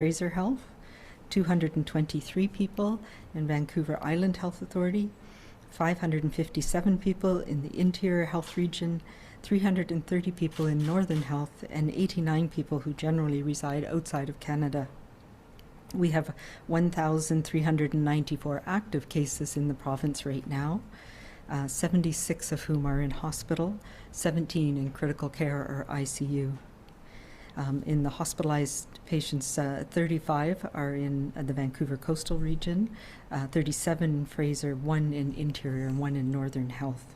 Fraser Health, 223 people in Vancouver Island Health Authority, 557 people in the Interior Health Region, 330 people in Northern Health, and 89 people who generally reside outside of Canada. We have 1,394 active cases in the province right now, 76 of whom are in hospital, 17 in critical care or ICU. In the hospitalized patients, 35 are in the Vancouver coastal region, 37 in Fraser, 1 in Interior, and 1 in Northern Health.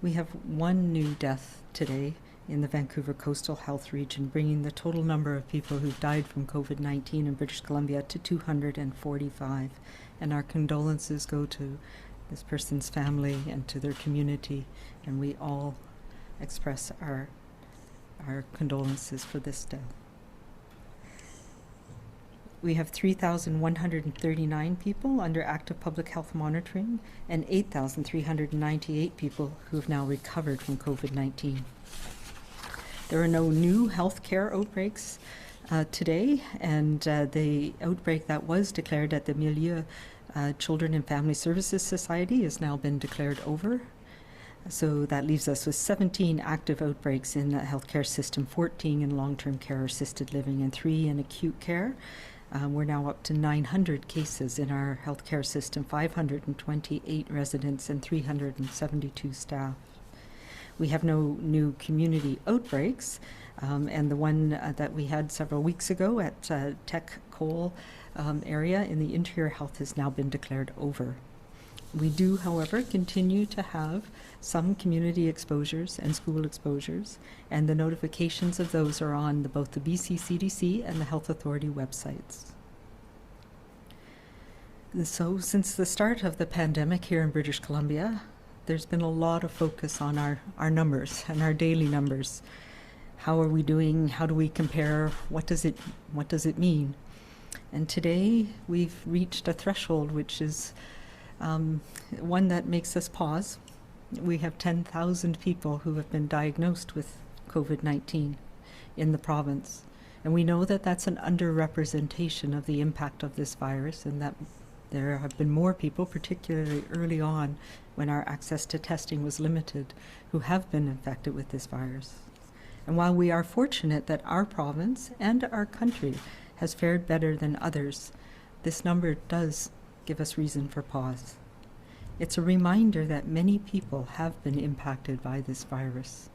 We have 1 new death today in the Vancouver coastal health region, bringing the total number of people who've died from COVID-19 in British Columbia to 245. And our condolences go to this person's family and to their community, and we all express our condolences for this death. We have 3,139 people under active public health monitoring and 8,398 people who have now recovered from COVID-19. There are no new healthcare outbreaks today, and the outbreak that was declared at the Milieu Children and Family Services Society has now been declared over. So that leaves us with 17 active outbreaks in the healthcare system, 14 in long-term care, assisted living, and 3 in acute care. We're now up to 900 cases in our healthcare system, 528 residents and 372 staff. We have no new community outbreaks, and the one that we had several weeks ago at Tech Coal area in the Interior Health has now been declared over. We do, however, continue to have some community exposures and school exposures, and the notifications of those are on both the BC CDC and the Health Authority websites. So since the start of the pandemic here in British Columbia, there's been a lot of focus on our numbers and our daily numbers. How are we doing? How do we compare? What does it mean? And today we've reached a threshold which is one that makes us pause. We have 10,000 people who have been diagnosed with COVID-19 in the province. And we know that that's an underrepresentation of the impact of this virus, and that there have been more people, particularly early on when our access to testing was limited, who have been infected with this virus. And while we are fortunate that our province and our country has fared better than others, this number does give us reason for pause. It's a reminder that many people have been impacted by this virus.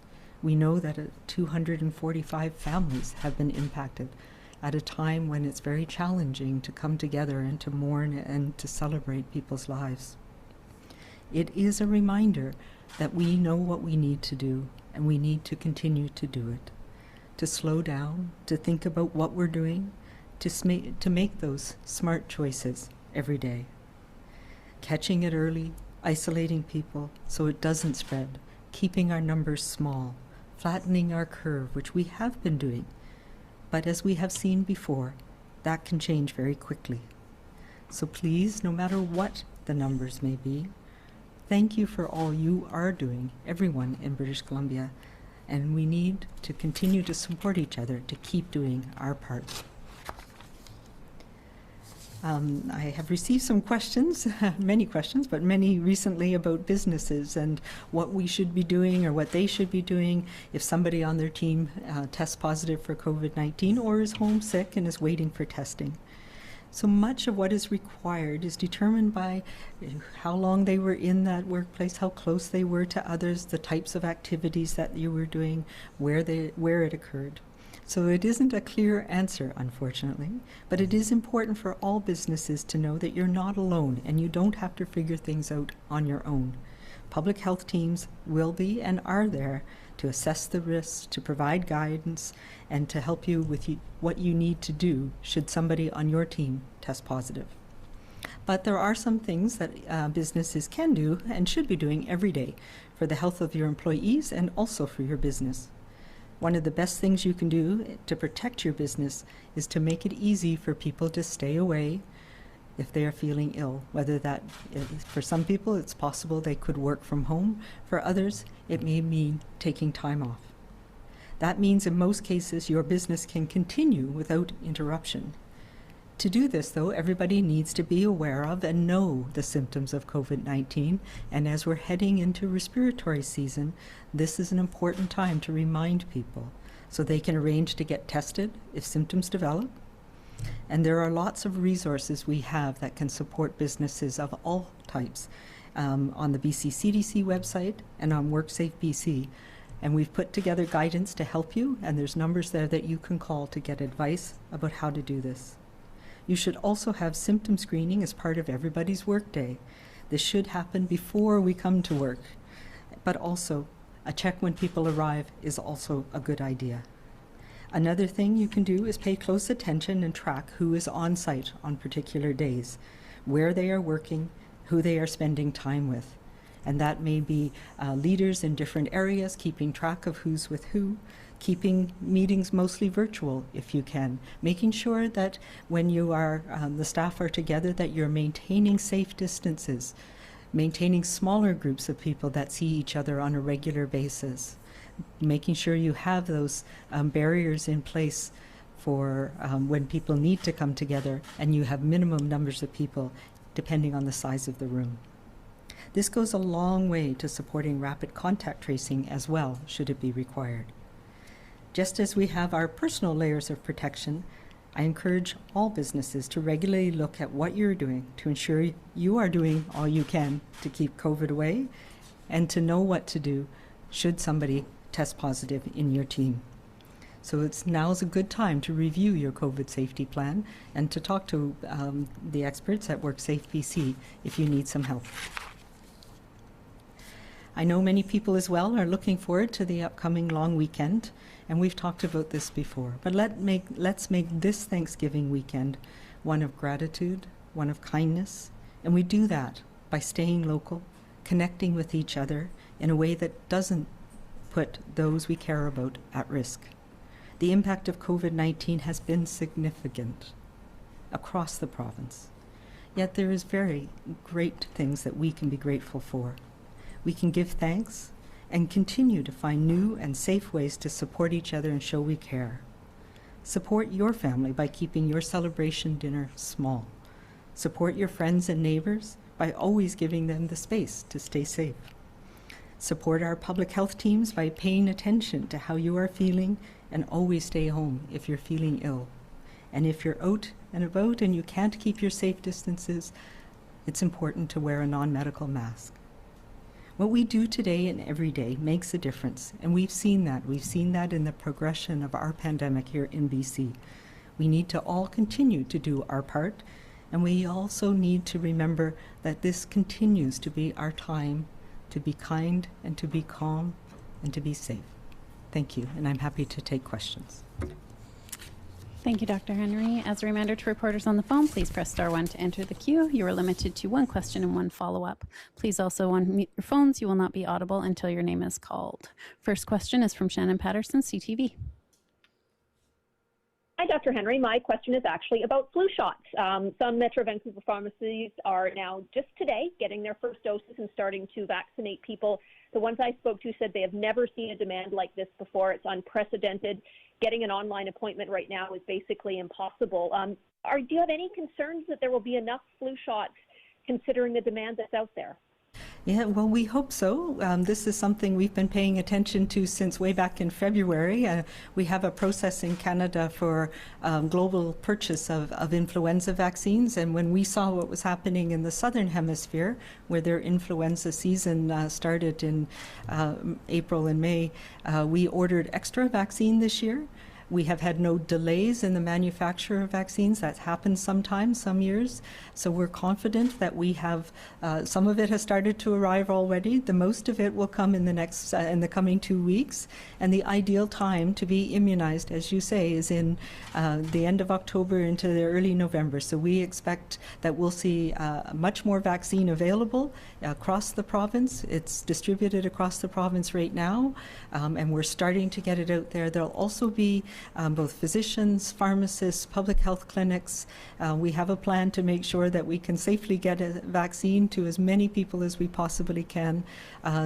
We know that 245 families have been impacted at a time when it's very challenging to come together and to mourn and to celebrate people's lives. It is a reminder that we know what we need to do, and we need to continue to do it. To slow down, to think about what we're doing, to make those smart choices every day. Catching it early, isolating people so it doesn't spread, keeping our numbers small, flattening our curve, which we have been doing. But as we have seen before, that can change very quickly. So please, no matter what the numbers may be, thank you for all you are doing, everyone in British Columbia, and we need to continue to support each other to keep doing our part. I have received some questions, many questions, but many recently about businesses and what we should be doing or what they should be doing if somebody on their team tests positive for COVID-19 or is homesick and is waiting for testing. So much of what is required is determined by how long they were in that workplace, how close they were to others, the types of activities that you were doing, where it occurred. So it isn't a clear answer, unfortunately, but it is important for all businesses to know that you're not alone and you don't have to figure things out on your own. Public health teams will be and are there to assess the risks, to provide guidance, and to help you with what you need to do should somebody on your team test positive. But there are some things that businesses can do and should be doing every day for the health of your employees and also for your business. One of the best things you can do to protect your business is to make it easy for people to stay away if they are feeling ill. Whether that, for some people, it's possible they could work from home. For others, it may mean taking time off. That means in most cases your business can continue without interruption. To do this, though, everybody needs to be aware of and know the symptoms of COVID-19, and as we're heading into respiratory season, this is an important time to remind people so they can arrange to get tested if symptoms develop. And there are lots of resources we have that can support businesses of all types on the BC CDC website and on WorkSafe BC. And we've put together guidance to help you, and there's numbers there that you can call to get advice about how to do this. You should also have symptom screening as part of everybody's workday. This should happen before we come to work, but also a check when people arrive is also a good idea. Another thing you can do is pay close attention and track who is on site on particular days, where they are working, who they are spending time with. And that may be leaders in different areas, keeping track of who's with who, keeping meetings mostly virtual if you can, making sure that when you are, the staff are together, that you're maintaining safe distances, maintaining smaller groups of people that see each other on a regular basis, making sure you have those barriers in place for when people need to come together, and you have minimum numbers of people depending on the size of the room. This goes a long way to supporting rapid contact tracing as well, should it be required. Just as we have our personal layers of protection, I encourage all businesses to regularly look at what you're doing to ensure you are doing all you can to keep COVID away and to know what to do should somebody test positive in your team. So now's a good time to review your COVID safety plan and to talk to the experts at WorkSafe BC if you need some help. I know many people as well are looking forward to the upcoming long weekend, and we've talked about this before, but let's make this Thanksgiving weekend one of gratitude, one of kindness, and we do that by staying local, connecting with each other in a way that doesn't put those we care about at risk. The impact of COVID-19 has been significant across the province, yet there is very great things that we can be grateful for. We can give thanks and continue to find new and safe ways to support each other and show we care. Support your family by keeping your celebration dinner small. Support your friends and neighbors by always giving them the space to stay safe. Support our public health teams by paying attention to how you are feeling and always stay home if you're feeling ill. And if you're out and about and you can't keep your safe distances, it's important to wear a non-medical mask. What we do today and every day makes a difference, and we've seen that. We've seen that in the progression of our pandemic here in BC. We need to all continue to do our part, and we also need to remember that this continues to be our time to be kind and to be calm and to be safe. Thank you, and I'm happy to take questions. Thank you, Dr. Henry. As a reminder to reporters on the phone, please press *1 to enter the queue. You are limited to one question and one follow-up. Please also unmute your phones. You will not be audible until your name is called. First question is from Shannon Patterson, CTV. Hi, Dr. Henry. My question is actually about flu shots. Some Metro Vancouver pharmacies are now just today getting their first doses and starting to vaccinate people. The ones I spoke to said they have never seen a demand like this before. It's unprecedented. Getting an online appointment right now is basically impossible. Do you have any concerns that there will be enough flu shots considering the demand that's out there? Yeah, well, we hope so. This is something we've been paying attention to since way back in February. We have a process in Canada for global purchase of influenza vaccines, and when we saw what was happening in the Southern Hemisphere, where their influenza season started in April and May, we ordered extra vaccine this year. We have had no delays in the manufacture of vaccines. That happens sometimes, some years. So we're confident that we have, some of it has started to arrive already. The most of it will come in the coming 2 weeks. And the ideal time to be immunized, as you say, is in the end of October into the early November. So we expect that we'll see much more vaccine available across the province. It's distributed across the province right now, and we're starting to get it out there. There'll also be both physicians, pharmacists, public health clinics. We have a plan to make sure that we can safely get a vaccine to as many people as we possibly can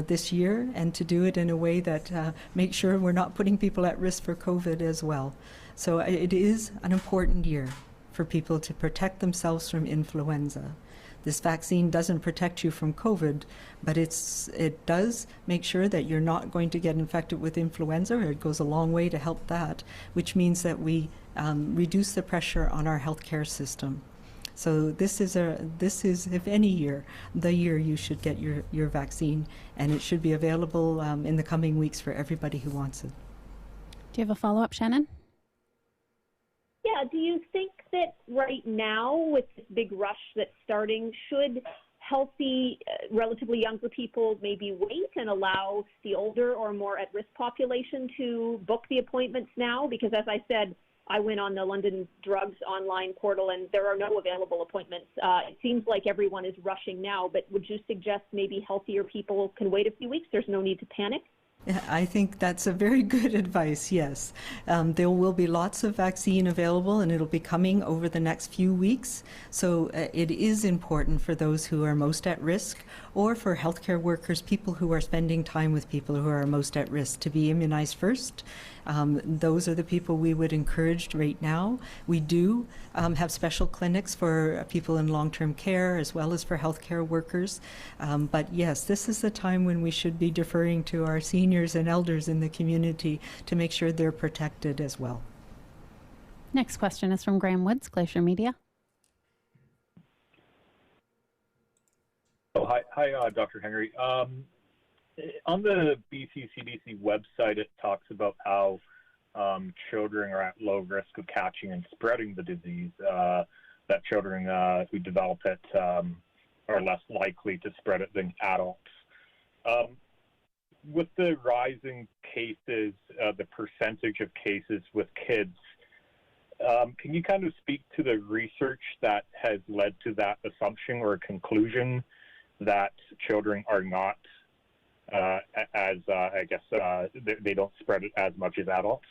this year, and to do it in a way that makes sure we're not putting people at risk for COVID as well. So it is an important year for people to protect themselves from influenza. This vaccine doesn't protect you from COVID, but it does make sure that you're not going to get infected with influenza, or it goes a long way to help that, which means that we reduce the pressure on our healthcare system. So this is, if any year, the year you should get your vaccine, and it should be available in the coming weeks for everybody who wants it. Do you have a follow-up, Shannon? Yeah, do you think that right now, with this big rush that's starting, should healthy, relatively younger people maybe wait and allow the older or more at-risk population to book the appointments now? Because as I said, I went on the London Drugs online portal and there are no available appointments. It seems like everyone is rushing now, but would you suggest maybe healthier people can wait a few weeks? There's no need to panic? I think that's a very good advice, yes. There will be lots of vaccine available, and it'll be coming over the next few weeks. So it is important for those who are most at risk, or for healthcare workers, people who are spending time with people who are most at risk, to be immunized first. Those are the people we would encourage right now. We do have special clinics for people in long-term care as well as for healthcare workers. But yes, this is the time when we should be deferring to our seniors and elders in the community to make sure they're protected as well. Next question is from Graham Woods, Glacier Media. Oh, hi, Dr. Henry. On the BC CDC website, it talks about how children are at low risk of catching and spreading the disease, that children who develop it are less likely to spread it than adults. With the rising cases, the percentage of cases with kids, can you kind of speak to the research that has led to that assumption or conclusion that children are not they don't spread it as much as adults?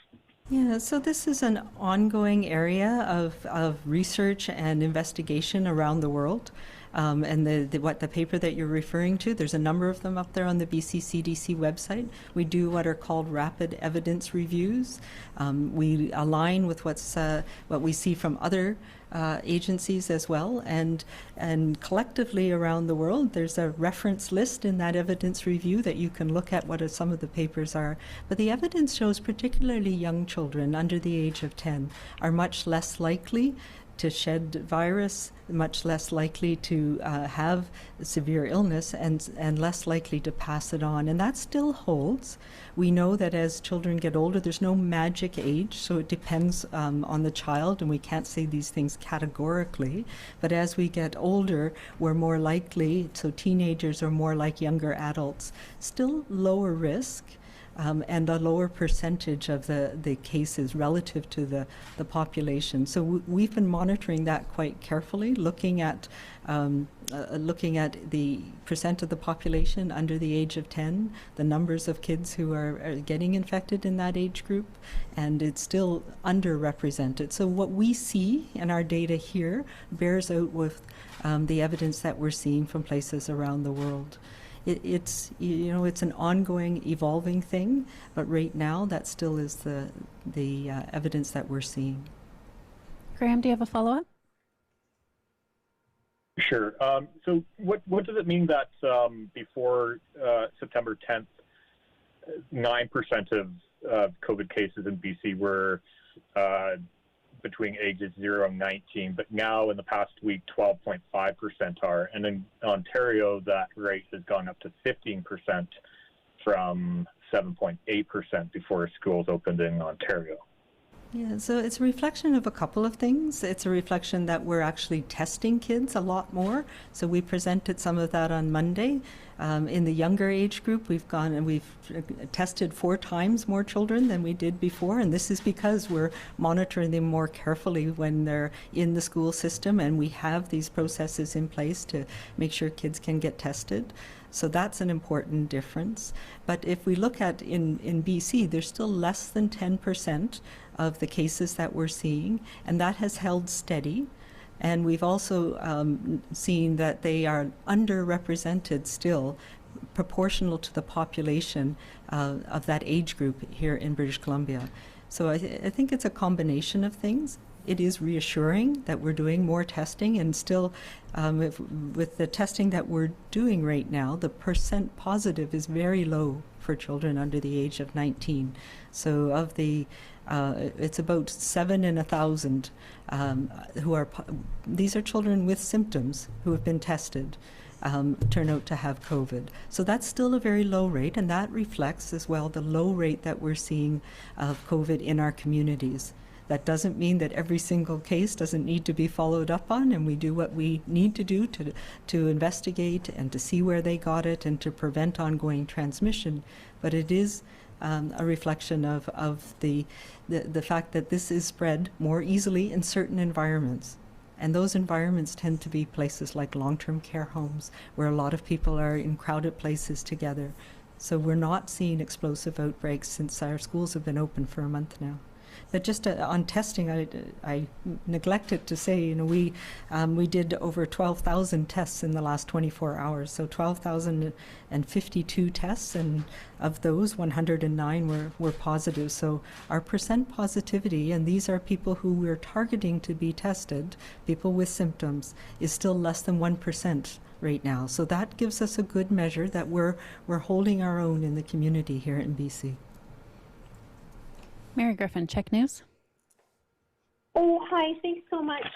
Yeah, so this is an ongoing area of research and investigation around the world. And the paper that you're referring to, there's a number of them up there on the BC CDC website. We do what are called rapid evidence reviews. We align with what we see from other agencies as well, and collectively around the world, there's a reference list in that evidence review that you can look at what some of the papers are. But the evidence shows particularly young children under the age of 10 are much less likely to shed virus, much less likely to have severe illness, and less likely to pass it on. And that still holds. We know that as children get older, there's no magic age, so it depends on the child, and we can't say these things categorically. But as we get older, we're more likely, so teenagers are more like younger adults, still lower risk. And a lower percentage of the cases relative to the population. So we've been monitoring that quite carefully, looking at the percent of the population under the age of 10, the numbers of kids who are getting infected in that age group, and it's still underrepresented. So what we see in our data here bears out with the evidence that we're seeing from places around the world. It's an ongoing, evolving thing, but right now that still is the evidence that we're seeing. Graham, do you have a follow-up? Sure. So what does it mean that before September 10th, 9% of COVID cases in BC were between ages 0 and 19, but now in the past week, 12.5% are. And in Ontario, that rate has gone up to 15% from 7.8% before schools opened in Ontario. Yeah, so it's a reflection of a couple of things. It's a reflection that we're actually testing kids a lot more. So we presented some of that on Monday. In the younger age group, we've gone and we've tested 4 times more children than we did before. And this is because we're monitoring them more carefully when they're in the school system, and we have these processes in place to make sure kids can get tested. So that's an important difference. But if we look at in BC, there's still less than 10% of the cases that we're seeing, and that has held steady. And we've also seen that they are underrepresented still, proportional to the population of that age group here in British Columbia. So I think it's a combination of things. It is reassuring that we're doing more testing, and still with the testing that we're doing right now, the percent positive is very low for children under the age of 19. So of the it's about 7 in 1,000 who are, these are children with symptoms who have been tested, turn out to have COVID. So that's still a very low rate, and that reflects as well the low rate that we're seeing of COVID in our communities. That doesn't mean that every single case doesn't need to be followed up on, and we do what we need to do to investigate and to see where they got it and to prevent ongoing transmission. But it is a reflection of the fact that this is spread more easily in certain environments. And those environments tend to be places like long-term care homes, where a lot of people are in crowded places together. So we're not seeing explosive outbreaks since our schools have been open for a month now. But just on testing, I neglected to say, we did over 12,000 tests in the last 24 hours. So 12,052 tests, and of those, 109 were positive. So our percent positivity, and these are people who we're targeting to be tested, people with symptoms, is still less than 1% right now. So that gives us a good measure that we're holding our own in the community here in BC. Mary Griffin, Check News. Oh, hi. Thanks so much,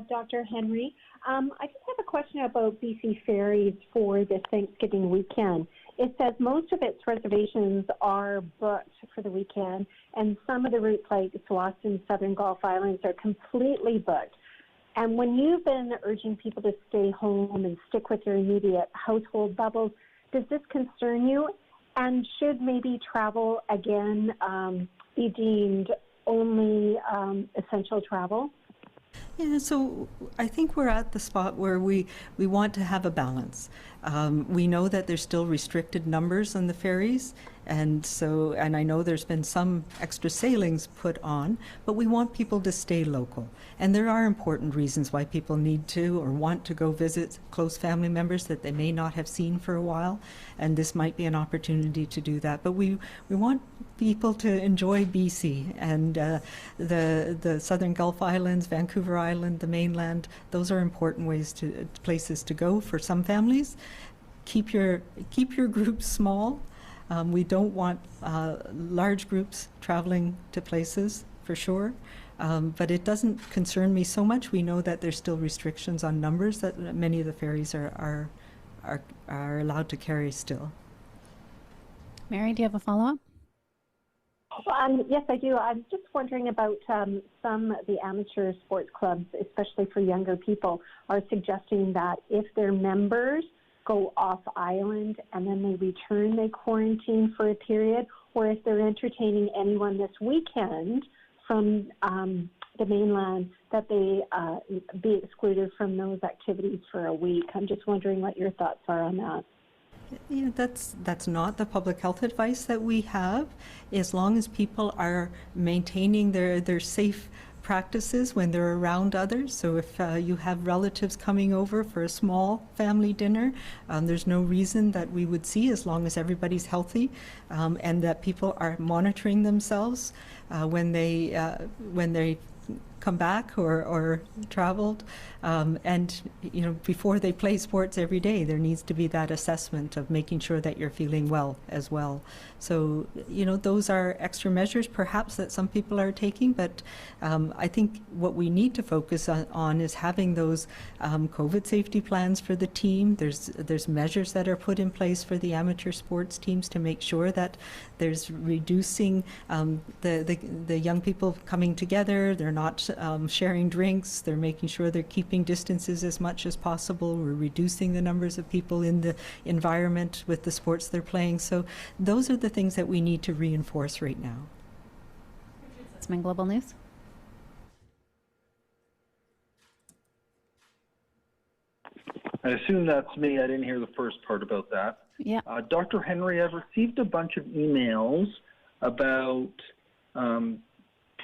Dr. Henry. I just have a question about BC Ferries for this Thanksgiving weekend. It says most of its reservations are booked for the weekend, and some of the routes like Tsawwassen, Southern Gulf Islands are completely booked. And when you've been urging people to stay home and stick with their immediate household bubbles, does this concern you? And should maybe travel again be deemed only essential travel? Yeah, so I think we're at the spot where we want to have a balance. We know that there's still restricted numbers on the ferries, and I know there's been some extra sailings put on, but we want people to stay local. And there are important reasons why people need to or want to go visit close family members that they may not have seen for a while, and this might be an opportunity to do that. But we want people to enjoy BC and the Southern Gulf Islands, Vancouver Island, the mainland. Those are important places to go for some families. Keep your groups small. We don't want large groups traveling to places, for sure. But it doesn't concern me so much. We know that there's still restrictions on numbers that many of the ferries are allowed to carry still. Mary, do you have a follow-up? Yes, I do. I'm just wondering about some of the amateur sports clubs, especially for younger people, are suggesting that if their members go off island and then they return, they quarantine for a period, or if they're entertaining anyone this weekend from the mainland, that they be excluded from those activities for a week. I'm just wondering what your thoughts are on that. Yeah, that's not the public health advice that we have. As long as people are maintaining their safe practices when they're around others. So if you have relatives coming over for a small family dinner, there's no reason that we would see, as long as everybody's healthy and that people are monitoring themselves when they come back or traveled, and before they play sports every day, there needs to be that assessment of making sure that you're feeling well as well. So those are extra measures perhaps that some people are taking, but I think what we need to focus on is having those COVID safety plans for the team. There's measures that are put in place for the amateur sports teams to make sure that there's reducing the young people coming together. They're not sharing drinks. They're making sure they're keeping distances as much as possible. We're reducing the numbers of people in the environment with the sports they're playing. So those are the things that we need to reinforce right now. Sussman, Global News. I assume that's me. I didn't hear the first part about that. Yeah. Dr. Henry, I've received a bunch of emails about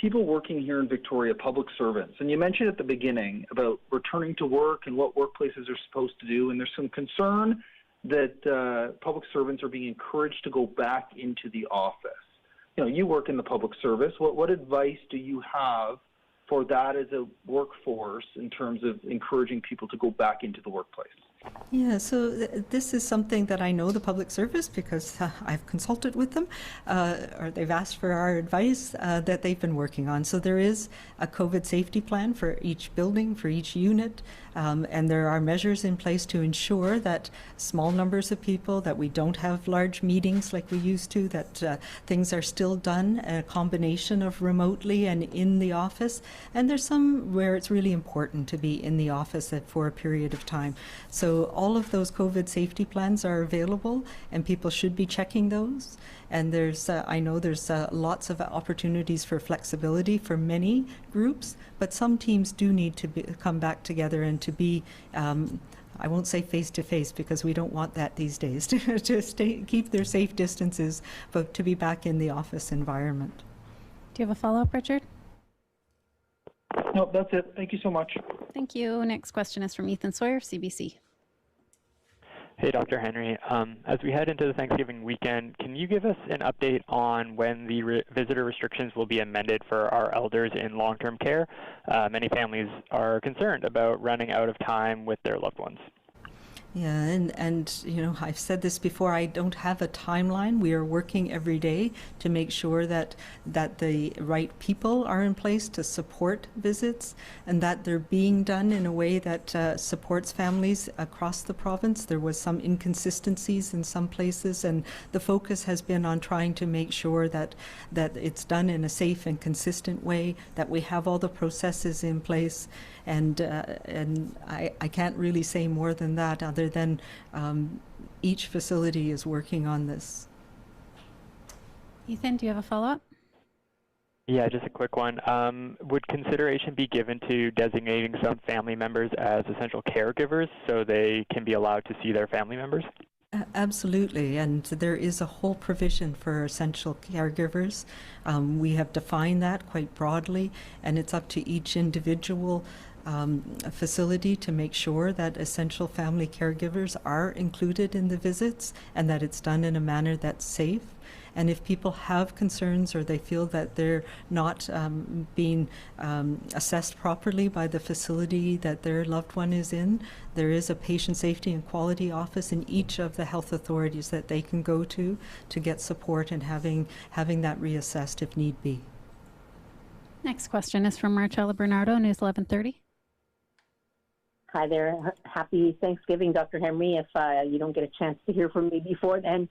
people working here in Victoria, public servants. And you mentioned at the beginning about returning to work and what workplaces are supposed to do. And there's some concern that public servants are being encouraged to go back into the office. You know, you work in the public service. What advice do you have for that as a workforce in terms of encouraging people to go back into the workplace? Yeah, so this is something that I know the public service because I've consulted with them or they've asked for our advice that they've been working on. So there is a COVID safety plan for each building, for each unit, and there are measures in place to ensure that small numbers of people, that we don't have large meetings like we used to, that things are still done, a combination of remotely and in the office. And there's some where it's really important to be in the office for a period of time. So all of those COVID safety plans are available, and people should be checking those. And there's, I know there's lots of opportunities for flexibility for many groups, but some teams do need to come back together and to be, I won't say face-to-face because we don't want that these days, to keep their safe distances, but to be back in the office environment. Do you have a follow-up, Richard? No, that's it. Thank you so much. Thank you. Next question is from Ethan Sawyer, CBC. Hey, Dr. Henry. As we head into the Thanksgiving weekend, can you give us an update on when the visitor restrictions will be amended for our elders in long-term care? Many families are concerned about running out of time with their loved ones. Yeah, and you know, I've said this before, I don't have a timeline. We are working every day to make sure that the right people are in place to support visits and that they're being done in a way that supports families across the province. There was some inconsistencies in some places, and the focus has been on trying to make sure that it's done in a safe and consistent way, that we have all the processes in place. And I can't really say more than that, other than each facility is working on this. Ethan, do you have a follow-up? Yeah, just a quick one. Would consideration be given to designating some family members as essential caregivers so they can be allowed to see their family members? Absolutely, and there is a whole provision for essential caregivers. We have defined that quite broadly, and it's up to each individual facility to make sure that essential family caregivers are included in the visits and that it's done in a manner that's safe. And if people have concerns or they feel that they're not being assessed properly by the facility that their loved one is in, there is a patient safety and quality office in each of the health authorities that they can go to get support and having that reassessed if need be. Next question is from Marcella Bernardo, News 1130. Hi there. Happy Thanksgiving, Dr. Henry, if you don't get a chance to hear from me before then.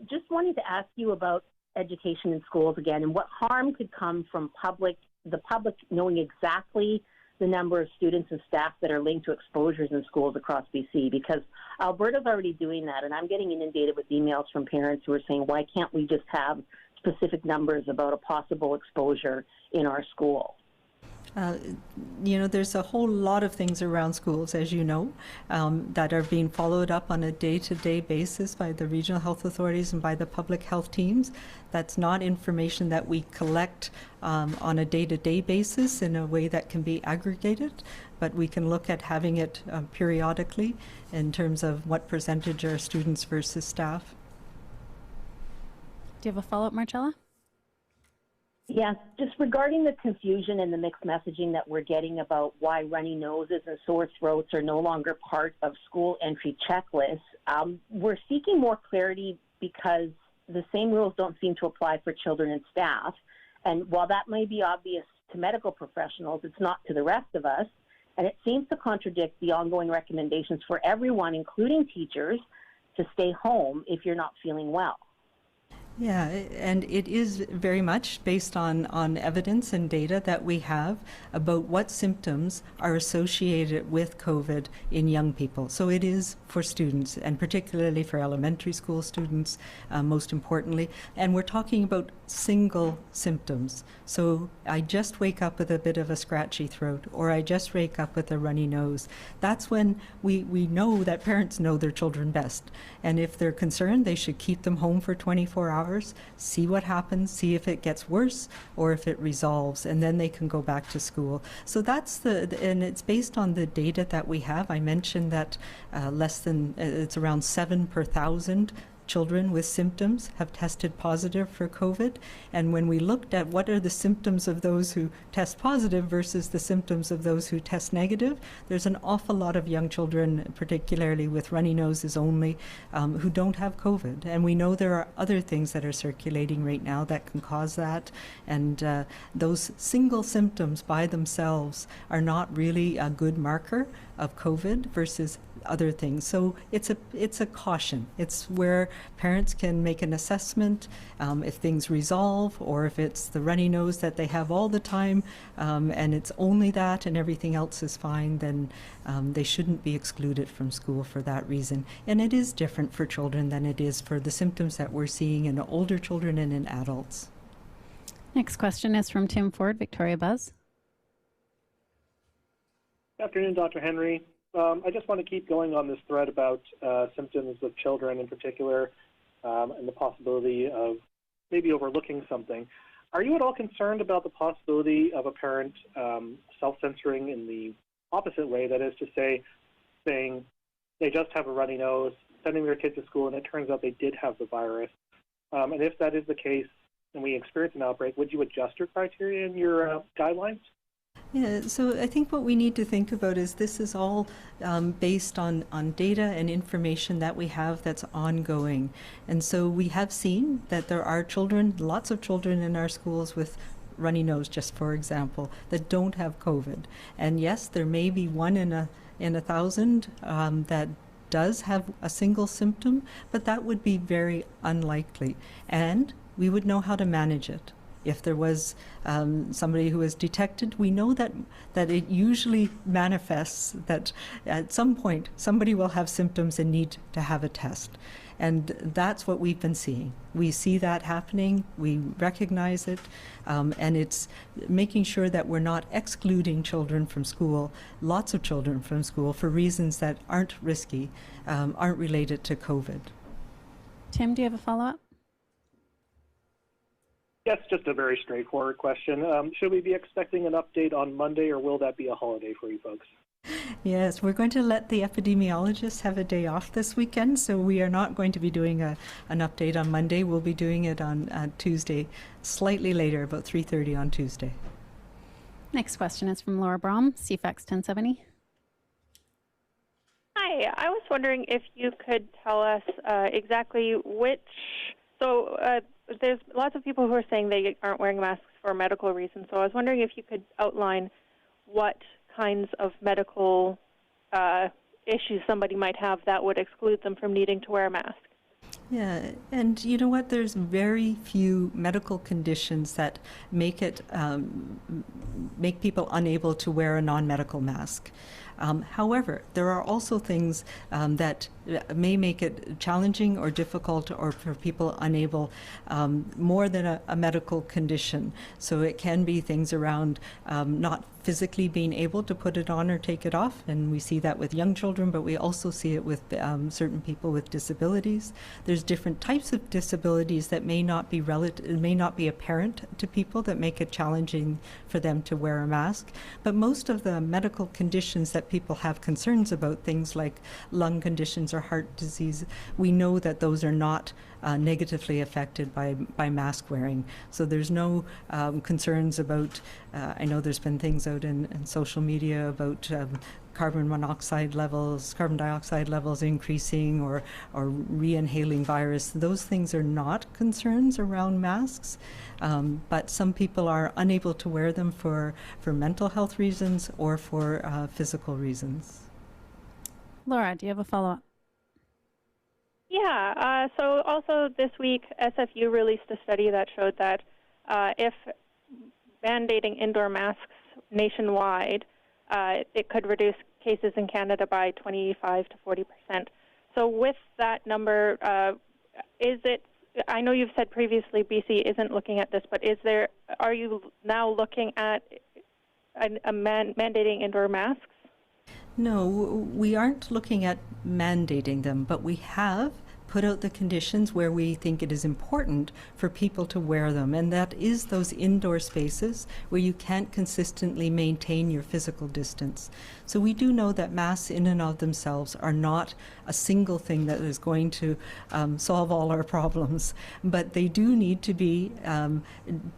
Just wanted to ask you about education in schools again and what harm could come from the public knowing exactly the number of students and staff that are linked to exposures in schools across BC, because Alberta's already doing that, and I'm getting inundated with emails from parents who are saying, why can't we just have specific numbers about a possible exposure in our school? You know, there's a whole lot of things around schools, as you know, that are being followed up on a day-to-day basis by the regional health authorities and by the public health teams. That's not information that we collect on a day-to-day basis in a way that can be aggregated, but we can look at having it periodically in terms of what percentage are students versus staff. Do you have a follow-up, Marcella? Yes, just regarding the confusion and the mixed messaging that we're getting about why runny noses and sore throats are no longer part of school entry checklists, we're seeking more clarity because the same rules don't seem to apply for children and staff. And while that may be obvious to medical professionals, it's not to the rest of us. And it seems to contradict the ongoing recommendations for everyone, including teachers, to stay home if you're not feeling well. Yeah, and it is very much based on evidence and data that we have about what symptoms are associated with COVID in young people. So it is for students, and particularly for elementary school students, most importantly. And we're talking about single symptoms. So I just wake up with a bit of a scratchy throat, or I just wake up with a runny nose. That's when we know that parents know their children best. And if they're concerned, they should keep them home for 24 hours, see what happens, see if it gets worse or if it resolves, and then they can go back to school. So that's and it's based on the data that we have. I mentioned that it's around 7 per 1,000 children with symptoms have tested positive for COVID. And when we looked at what are the symptoms of those who test positive versus the symptoms of those who test negative, there's an awful lot of young children, particularly with runny noses only, who don't have COVID. And we know there are other things that are circulating right now that can cause that. And those single symptoms by themselves are not really a good marker of COVID versus other things. So it's a caution. It's where parents can make an assessment if things resolve, or if it's the runny nose that they have all the time and it's only that and everything else is fine, then they shouldn't be excluded from school for that reason. And it is different for children than it is for the symptoms that we're seeing in older children and in adults. Next question is from Tim Ford, Victoria Buzz. Good afternoon, Dr. Henry. I just want to keep going on this thread about symptoms of children in particular and the possibility of maybe overlooking something. Are you at all concerned about the possibility of a parent self-censoring in the opposite way, that is to say, saying they just have a runny nose, sending their kid to school, and it turns out they did have the virus? And if that is the case and we experience an outbreak, would you adjust your criteria and your guidelines? Yeah, so I think what we need to think about is this is all based on data and information that we have that's ongoing. And so we have seen that there are children, lots of children in our schools with runny nose, just for example, that don't have COVID. And yes, there may be one in a 1,000 that does have a single symptom, but that would be very unlikely. And we would know how to manage it. If there was somebody who was detected, we know that it usually manifests that at some point somebody will have symptoms and need to have a test. And that's what we've been seeing. We see that happening, we recognize it, and it's making sure that we're not excluding children from school, lots of children from school, for reasons that aren't risky, aren't related to COVID. Tim, do you have a follow-up? Yes, just a very straightforward question. Should we be expecting an update on Monday, or will that be a holiday for you folks? Yes, we're going to let the epidemiologists have a day off this weekend, so we are not going to be doing an update on Monday. We'll be doing it on Tuesday, slightly later, about 3:30 on Tuesday. Next question is from Laura Brom, CFAX 1070. Hi, I was wondering if you could tell us exactly which, there's lots of people who are saying they aren't wearing masks for medical reasons, so I was wondering if you could outline what kinds of medical issues somebody might have that would exclude them from needing to wear a mask. Yeah, and you know what? There's very few medical conditions that make people unable to wear a non-medical mask. However, there are also things that may make it challenging or difficult, or for people unable, more than a medical condition. So it can be things around not physically being able to put it on or take it off, and we see that with young children, but we also see it with certain people with disabilities. There's different types of disabilities that may not be apparent to people, that make it challenging for them to wear a mask. But most of the medical conditions that people have concerns about, things like lung conditions or heart disease, we know that those are not negatively affected by mask wearing. So there's no concerns about, I know there's been things out in social media about carbon dioxide levels increasing, or re-inhaling virus. Those things are not concerns around masks, but some people are unable to wear them for mental health reasons or for physical reasons. Laura, do you have a follow-up? So also this week, SFU released a study that showed that if mandating indoor masks nationwide, it could reduce cases in Canada by 25 to 40%. So with that number, I know you've said previously BC isn't looking at this, but are you now looking at mandating indoor masks? No, we aren't looking at mandating them, but we have put out the conditions where we think it is important for people to wear them, and that is those indoor spaces where you can't consistently maintain your physical distance. So we do know that masks in and of themselves are not a single thing that is going to solve all our problems, but they do need to be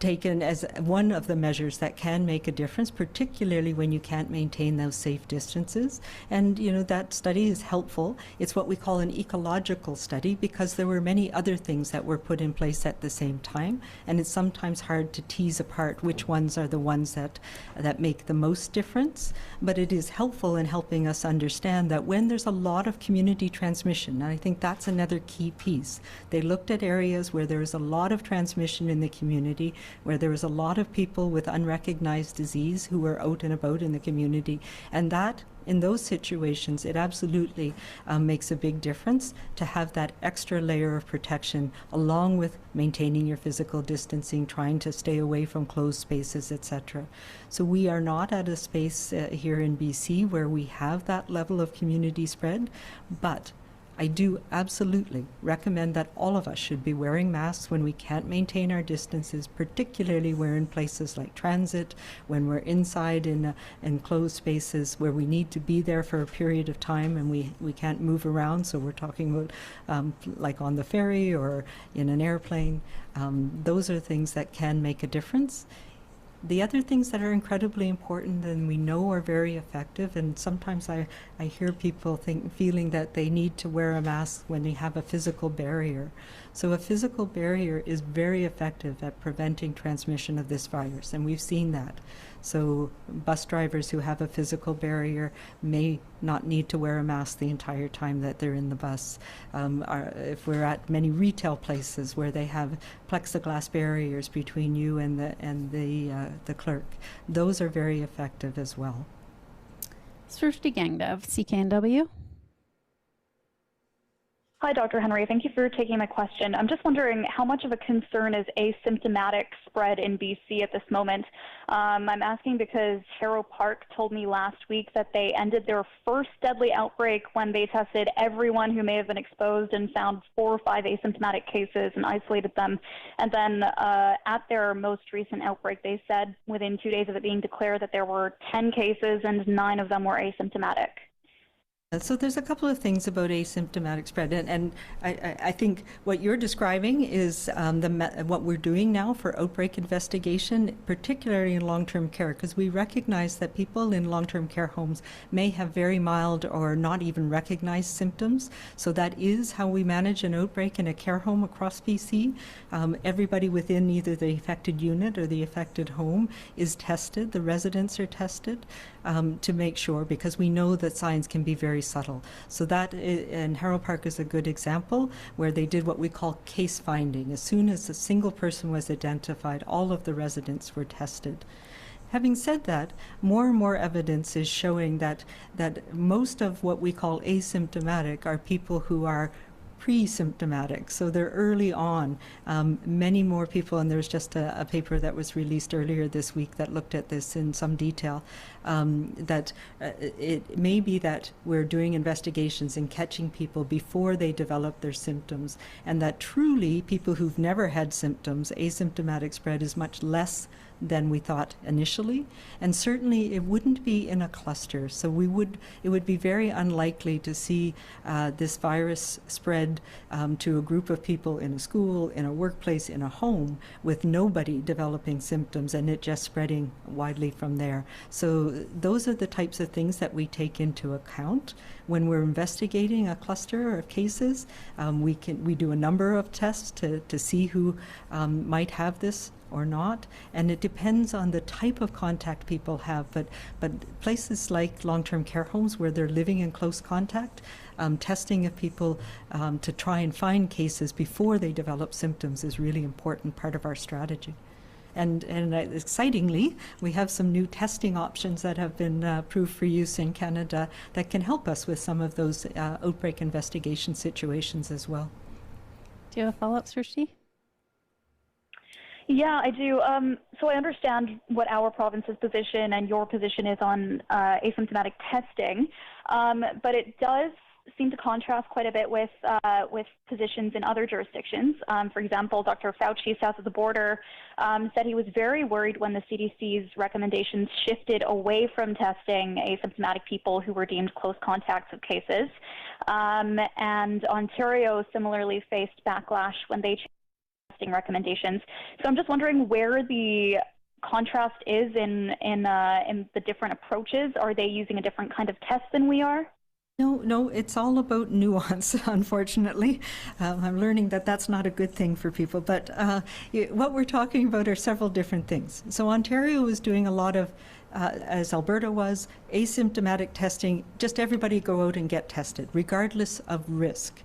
taken as one of the measures that can make a difference, particularly when you can't maintain those safe distances. And that study is helpful. It's what we call an ecological study, because there were many other things that were put in place at the same time, and it's sometimes hard to tease apart which ones are the ones that make the most difference. But it is helpful in helping us understand that when there's a lot of community transmission, and I think that's another key piece, they looked at areas where there was a lot of transmission in the community, where there was a lot of people with unrecognized disease who were out and about in the community, and that in those situations, it absolutely makes a big difference to have that extra layer of protection, along with maintaining your physical distancing, trying to stay away from closed spaces, etc. So we are not at a space here in BC where we have that level of community spread, but I do absolutely recommend that all of us should be wearing masks when we can't maintain our distances, particularly when we're in places like transit, when we're inside in enclosed spaces where we need to be there for a period of time and we can't move around. So we're talking about like on the ferry or in an airplane. Those are things that can make a difference. The other things that are incredibly important and we know are very effective, and sometimes I hear people feeling that they need to wear a mask when they have a physical barrier. So a physical barrier is very effective at preventing transmission of this virus, and we've seen that. So bus drivers who have a physical barrier may not need to wear a mask the entire time that they're in the bus. If we're at many retail places where they have plexiglass barriers between you and the clerk, those are very effective as well. Srishti Gangda of CKNW. Hi, Dr. Henry. Thank you for taking my question. I'm just wondering how much of a concern is asymptomatic spread in BC at this moment? I'm asking because Harrow Park told me last week that they ended their first deadly outbreak when they tested everyone who may have been exposed and found 4 or 5 asymptomatic cases and isolated them. And then at their most recent outbreak, they said within 2 days of it being declared that there were 10 cases and 9 of them were asymptomatic. So there's a couple of things about asymptomatic spread, and I think what you're describing is what we're doing now for outbreak investigation, particularly in long-term care, because we recognize that people in long-term care homes may have very mild or not even recognized symptoms. So that is how we manage an outbreak in a care home across BC. Everybody within either the affected unit or the affected home is tested. The residents are tested to make sure, because we know that signs can be very subtle. So that, and Harrow Park is a good example where they did what we call case finding. As soon as a single person was identified, all of the residents were tested. Having said that, more and more evidence is showing that most of what we call asymptomatic are people who are pre-symptomatic, so they're early on. Many more people, and there's just a paper that was released earlier this week that looked at this in some detail, that it may be that we're doing investigations and catching people before they develop their symptoms, and that truly people who've never had symptoms, asymptomatic spread is much less than we thought initially, and certainly it wouldn't be in a cluster. So it would be very unlikely to see this virus spread to a group of people in a school, in a workplace, in a home, with nobody developing symptoms and it just spreading widely from there. So those are the types of things that we take into account when we're investigating a cluster of cases. We do a number of tests to see who might have this or not, and it depends on the type of contact people have. But places like long-term care homes where they're living in close contact, testing of people to try and find cases before they develop symptoms is really important part of our strategy. And excitingly, we have some new testing options that have been approved for use in Canada that can help us with some of those outbreak investigation situations as well. Do you have a follow-up, Srishti? Yeah, I do. So I understand what our province's position and your position is on asymptomatic testing, but it does seem to contrast quite a bit with positions in other jurisdictions. For example, Dr. Fauci, south of the border, said he was very worried when the CDC's recommendations shifted away from testing asymptomatic people who were deemed close contacts of cases. And Ontario similarly faced backlash when they changed testing recommendations. So I'm just wondering where the contrast is in the different approaches. Are they using a different kind of test than we are? No, it's all about nuance, unfortunately. I'm learning that that's not a good thing for people, but what we're talking about are several different things. So Ontario was doing a lot of, as Alberta was, asymptomatic testing, just everybody go out and get tested, regardless of risk.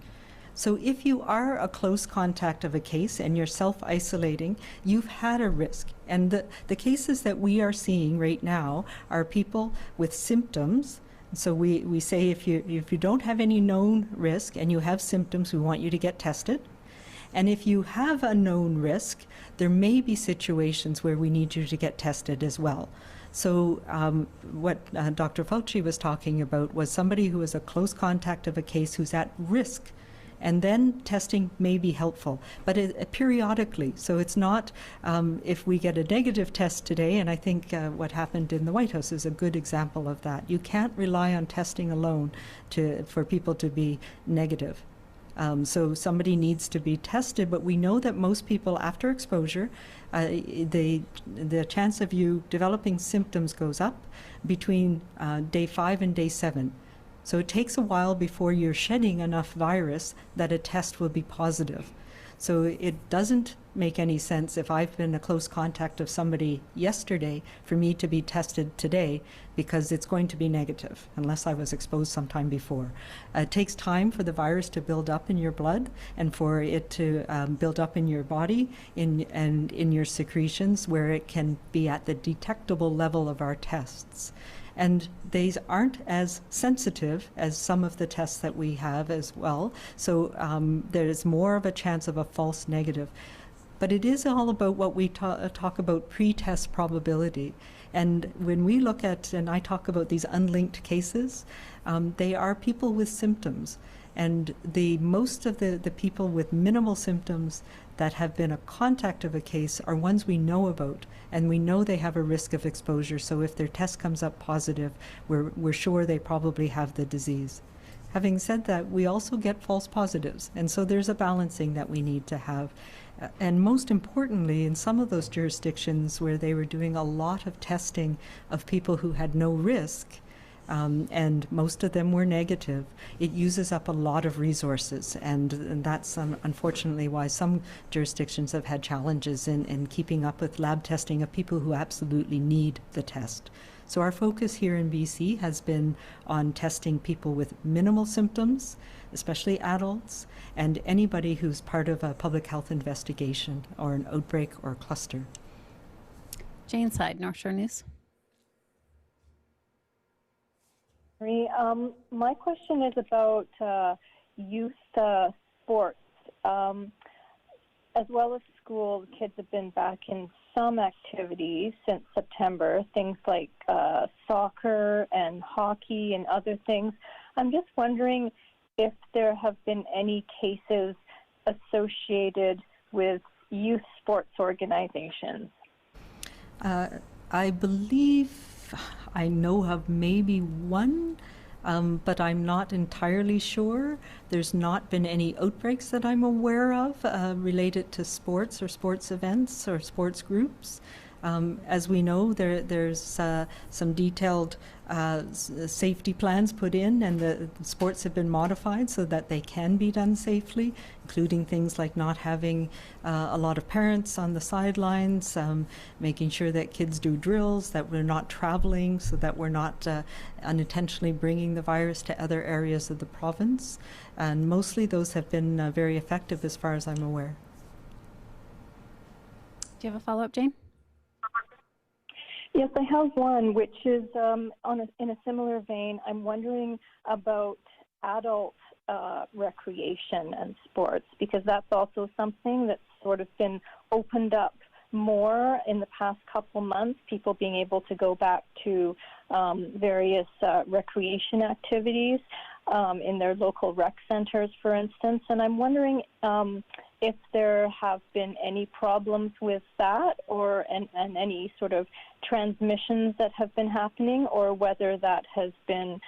So if you are a close contact of a case and you're self-isolating, you've had a risk. And the cases that we are seeing right now are people with symptoms. So we say if you don't have any known risk and you have symptoms, we want you to get tested. And if you have a known risk, there may be situations where we need you to get tested as well. So what Dr. Fauci was talking about was somebody who is a close contact of a case who's at risk. And then testing may be helpful, but periodically. So it's not if we get a negative test today, and I think what happened in the White House is a good example of that. You can't rely on testing alone for people to be negative. So somebody needs to be tested, but we know that most people after exposure, the chance of you developing symptoms goes up between day 5 and day 7. So it takes a while before you're shedding enough virus that a test will be positive. So it doesn't make any sense if I've been a close contact of somebody yesterday for me to be tested today because it's going to be negative unless I was exposed sometime before. It takes time for the virus to build up in your blood and for it to build up in your body and in your secretions where it can be at the detectable level of our tests. And these aren't as sensitive as some of the tests that we have as well. So there's more of a chance of a false negative. But it is all about what we talk about pre-test probability. And when we look at, and I talk about these unlinked cases, they are people with symptoms. And most of the people with minimal symptoms that have been a contact of a case are ones we know about, and we know they have a risk of exposure. So if their test comes up positive, we're sure they probably have the disease. Having said that, we also get false positives, and so there's a balancing that we need to have. And most importantly, in some of those jurisdictions where they were doing a lot of testing of people who had no risk, and most of them were negative, it uses up a lot of resources, and that's unfortunately why some jurisdictions have had challenges in keeping up with lab testing of people who absolutely need the test. So our focus here in BC has been on testing people with minimal symptoms, especially adults, and anybody who's part of a public health investigation or an outbreak or cluster. Jane Side, North Shore News. My question is about youth sports. As well as school, kids have been back in some activities since September, things like soccer and hockey and other things. I'm just wondering if there have been any cases associated with youth sports organizations. I believe I know of maybe one, but I'm not entirely sure. There's not been any outbreaks that I'm aware of related to sports or sports events or sports groups. As we know, there's some detailed safety plans put in, and the sports have been modified so that they can be done safely, including things like not having a lot of parents on the sidelines, making sure that kids do drills, that we're not traveling, so that we're not unintentionally bringing the virus to other areas of the province. And mostly those have been very effective as far as I'm aware. Do you have a follow-up, Jane? Yes, I have one, which is in a similar vein. I'm wondering about adult recreation and sports, because that's also something that's sort of been opened up more in the past couple months, people being able to go back to various recreation activities in their local rec centers, for instance. And I'm wondering if there have been any problems with that, or and any sort of transmissions that have been happening, or whether that has been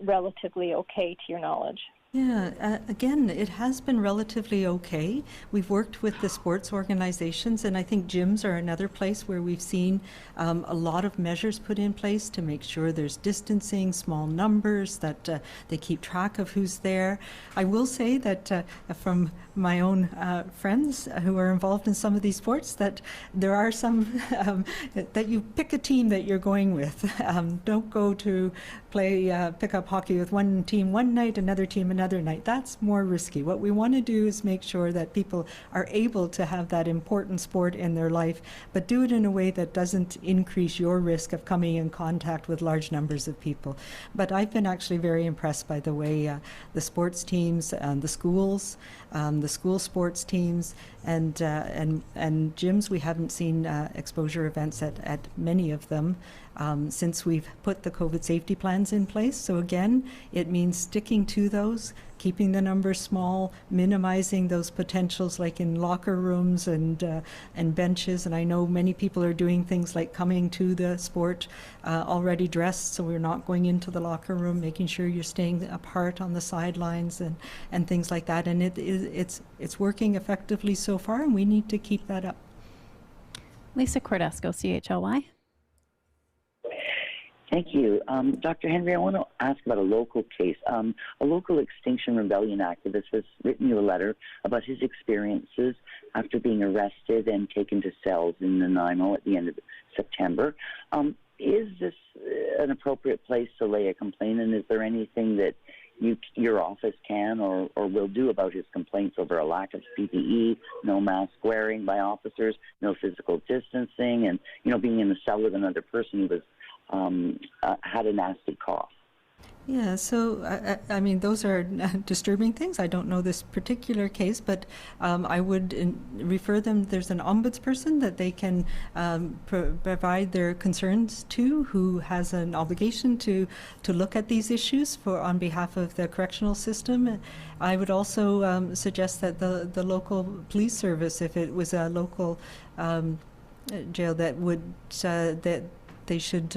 relatively okay to your knowledge. Yeah, again, it has been relatively okay. We've worked with the sports organizations, and I think gyms are another place where we've seen a lot of measures put in place to make sure there's distancing, small numbers, that they keep track of who's there. I will say that from my own friends who are involved in some of these sports, that there are some that you pick a team that you're going with. Don't go to play pickup hockey with one team one night, another team another night. That's more risky. What we want to do is make sure that people are able to have that important sport in their life, but do it in a way that doesn't increase your risk of coming in contact with large numbers of people. But I've been actually very impressed by the way the sports teams and the school sports teams and gyms, we haven't seen exposure events at many of them since we've put the COVID safety plans in place. So again, it means sticking to those, keeping the numbers small, minimizing those potentials like in locker rooms and benches. And I know many people are doing things like coming to the sport already dressed, so we're not going into the locker room, making sure you're staying apart on the sidelines and things like that. And it's working effectively so far, and we need to keep that up. Lisa Cordesco, CHLY. Thank you. Dr. Henry, I want to ask about a local case. A local Extinction Rebellion activist has written you a letter about his experiences after being arrested and taken to cells in Nanaimo at the end of September. Is this an appropriate place to lay a complaint, and is there anything that your office can or will do about his complaints over a lack of PPE, no mask wearing by officers, no physical distancing, and being in the cell with another person who was had a nasty cough? Yeah, so I mean, those are disturbing things. I don't know this particular case, but I would refer them. There's an ombudsperson that they can provide their concerns to, who has an obligation to look at these issues on behalf of the correctional system. I would also suggest that the local police service, if it was a local jail, that would that they should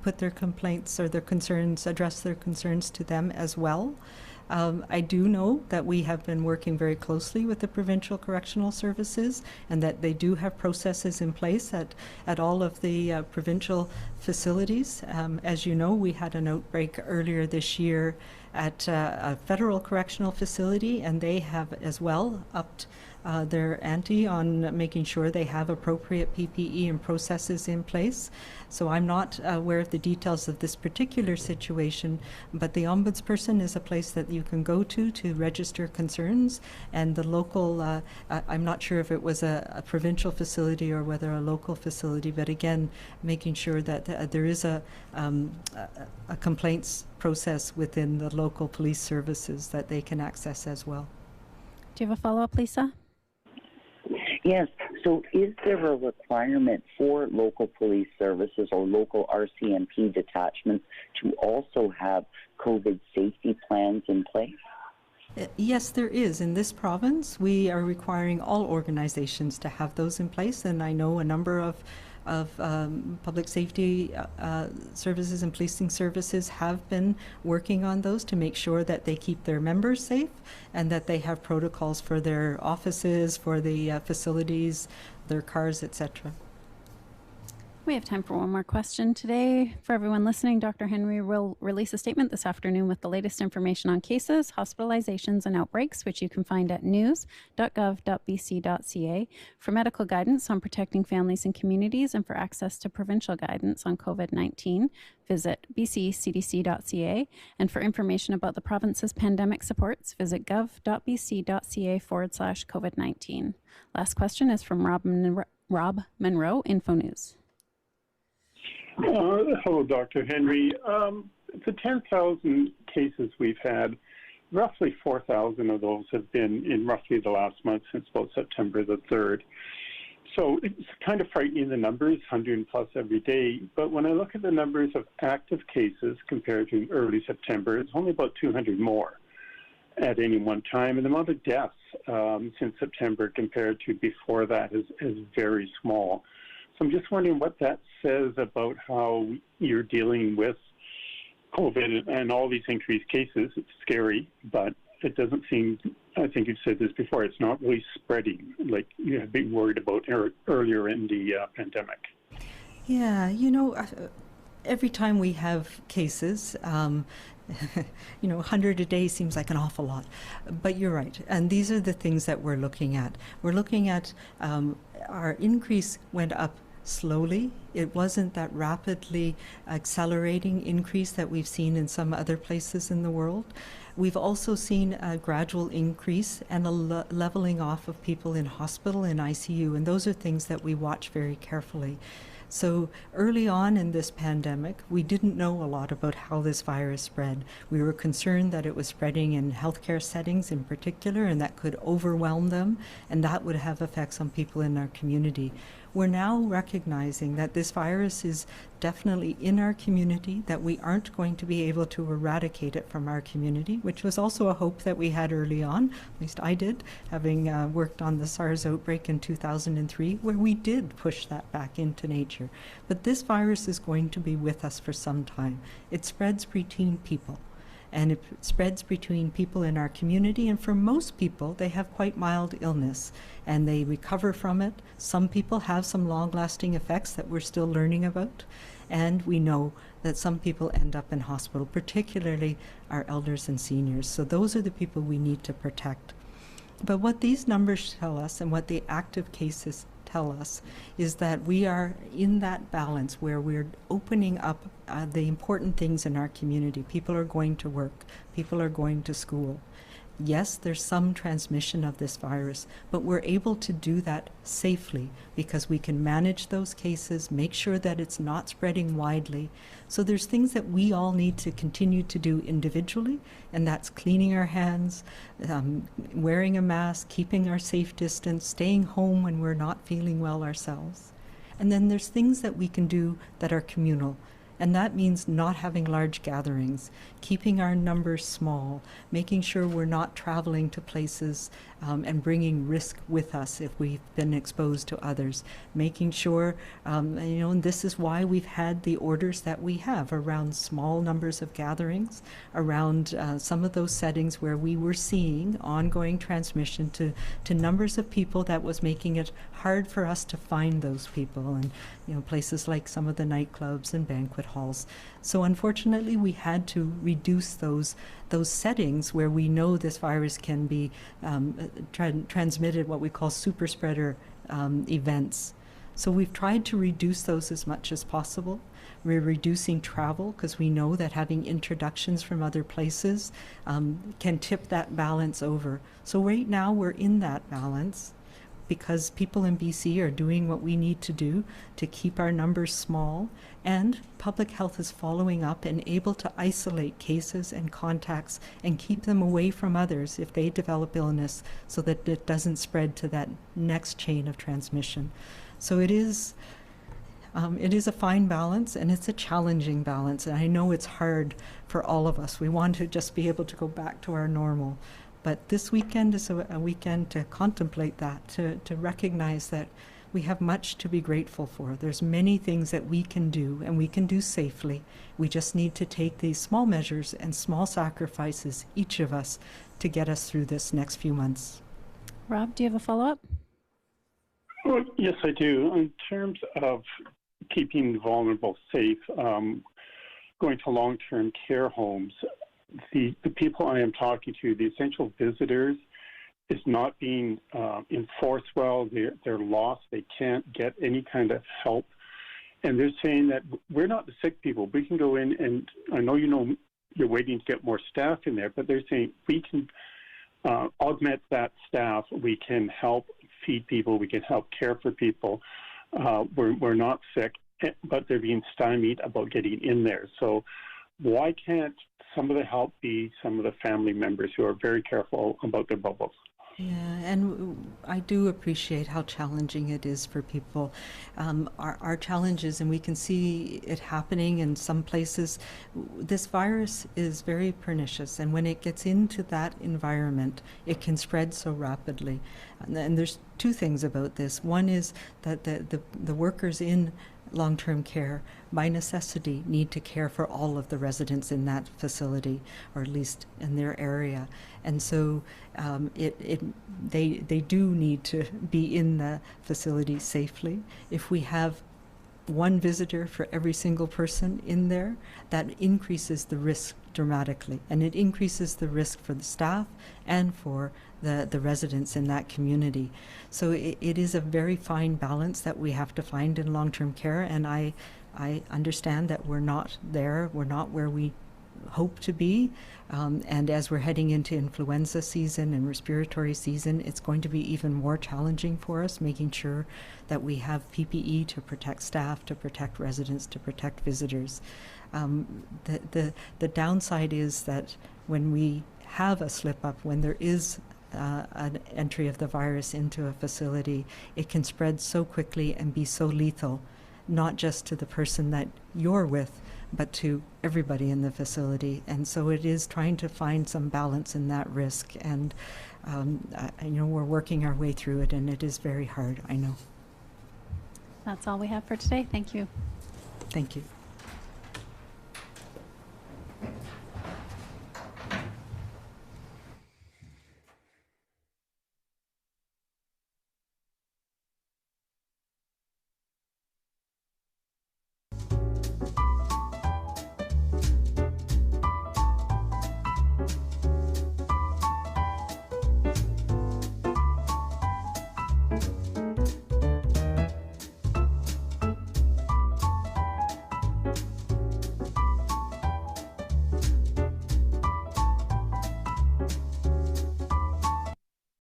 put their complaints or their concerns, address their concerns to them as well. I do know that we have been working very closely with the provincial correctional services, and that they do have processes in place at all of the provincial facilities. As you know, we had an outbreak earlier this year at a federal correctional facility, and they have as well upped their ante on making sure they have appropriate PPE and processes in place. So I'm not aware of the details of this particular situation, but the ombudsperson is a place that you can go to register concerns, and the local, I'm not sure if it was a provincial facility or whether a local facility, but again, making sure that there is a complaints process within the local police services that they can access as well. Do you have a follow-up, Lisa? Yes. So is there a requirement for local police services or local RCMP detachments to also have COVID safety plans in place? Yes, there is. In this province, we are requiring all organizations to have those in place, and I know a number of public safety services and policing services have been working on those to make sure that they keep their members safe and that they have protocols for their offices, for the facilities, their cars, etc. We have time for one more question today. For everyone listening, Dr. Henry will release a statement this afternoon with the latest information on cases, hospitalizations, and outbreaks, which you can find at news.gov.bc.ca. For medical guidance on protecting families and communities and for access to provincial guidance on COVID-19, visit bccdc.ca. And for information about the province's pandemic supports, visit gov.bc.ca/COVID-19. Last question is from Rob Monroe, Info News. Hello, Dr. Henry. The 10,000 cases we've had, roughly 4,000 of those have been in roughly the last month since about September the 3rd. So it's kind of frightening, the numbers, 100 plus every day. But when I look at the numbers of active cases compared to early September, it's only about 200 more at any one time. And the amount of deaths since September compared to before that is very small. So I'm just wondering what that says about how you're dealing with COVID and all these increased cases. It's scary, but it doesn't seem, I think you've said this before, it's not really spreading like you had been worried about earlier in the pandemic. Yeah, every time we have cases, 100 a day seems like an awful lot. But you're right. And these are the things that we're looking at. We're looking at our increase went up slowly. It wasn't that rapidly accelerating increase that we've seen in some other places in the world. We've also seen a gradual increase and a leveling off of people in hospital and ICU, and those are things that we watch very carefully. So early on in this pandemic, we didn't know a lot about how this virus spread. We were concerned that it was spreading in healthcare settings in particular, and that could overwhelm them, and that would have effects on people in our community. We're now recognizing that this virus is definitely in our community, that we aren't going to be able to eradicate it from our community, which was also a hope that we had early on, at least I did, having worked on the SARS outbreak in 2003, where we did push that back into nature. But this virus is going to be with us for some time. It spreads between people. And it spreads between people in our community, and for most people, they have quite mild illness, and they recover from it. Some people have some long-lasting effects that we're still learning about, and we know that some people end up in hospital, particularly our elders and seniors. So those are the people we need to protect. But what these numbers tell us, and what the active cases tell us, is that we are in that balance where we're opening up the important things in our community. People are going to work, people are going to school. Yes, there's some transmission of this virus, but we're able to do that safely because we can manage those cases, make sure that it's not spreading widely. So there's things that we all need to continue to do individually, and that's cleaning our hands, wearing a mask, keeping our safe distance, staying home when we're not feeling well ourselves. And then there's things that we can do that are communal. And that means not having large gatherings, keeping our numbers small, making sure we're not traveling to places and bringing risk with us if we've been exposed to others, making sure, and this is why we've had the orders that we have around small numbers of gatherings, around some of those settings where we were seeing ongoing transmission to numbers of people that was making it hard for us to find those people, and places like some of the nightclubs and banquet halls. So unfortunately, we had to reduce those settings where we know this virus can be transmitted, what we call super spreader events. So we've tried to reduce those as much as possible. We're reducing travel because we know that having introductions from other places can tip that balance over. So right now we're in that balance, because people in BC are doing what we need to do to keep our numbers small, and public health is following up and able to isolate cases and contacts and keep them away from others if they develop illness so that it doesn't spread to that next chain of transmission. So it is a fine balance, and it's a challenging balance, and I know it's hard for all of us. We want to just be able to go back to our normal. But this weekend is a weekend to contemplate that, to recognize that we have much to be grateful for. There's many things that we can do, and we can do safely. We just need to take these small measures and small sacrifices, each of us, to get us through this next few months. Rob, do you have a follow-up? Well, yes, I do. In terms of keeping the vulnerable safe, going to long-term care homes. The people I am talking to, the essential visitors, is not being enforced well. They're lost. They can't get any kind of help. And they're saying that we're not the sick people. We can go in, and I know you're waiting to get more staff in there, but they're saying we can augment that staff. We can help feed people. We can help care for people. We're not sick, but they're being stymied about getting in there. So why can't some of the help be some of the family members who are very careful about their bubbles? Yeah, and I do appreciate how challenging it is for people. Our challenges, and we can see it happening in some places, this virus is very pernicious, and when it gets into that environment, it can spread so rapidly. And there's two things about this. One is that the workers in long-term care, by necessity, need to care for all of the residents in that facility, or at least in their area. And so they do need to be in the facility safely. If we have one visitor for every single person in there, that increases the risk dramatically, and it increases the risk for the staff and for the residents in that community. So it is a very fine balance that we have to find in long-term care, and I understand that we're not there, we're not where we hope to be, and as we're heading into influenza season and respiratory season, it's going to be even more challenging for us, making sure that we have PPE to protect staff, to protect residents, to protect visitors. The downside is that when we have a slip up, when there is an entry of the virus into a facility, it can spread so quickly and be so lethal, not just to the person that you're with, but to everybody in the facility. And so it is trying to find some balance in that risk. And we're working our way through it, and it is very hard, I know. That's all we have for today. Thank you. Thank you.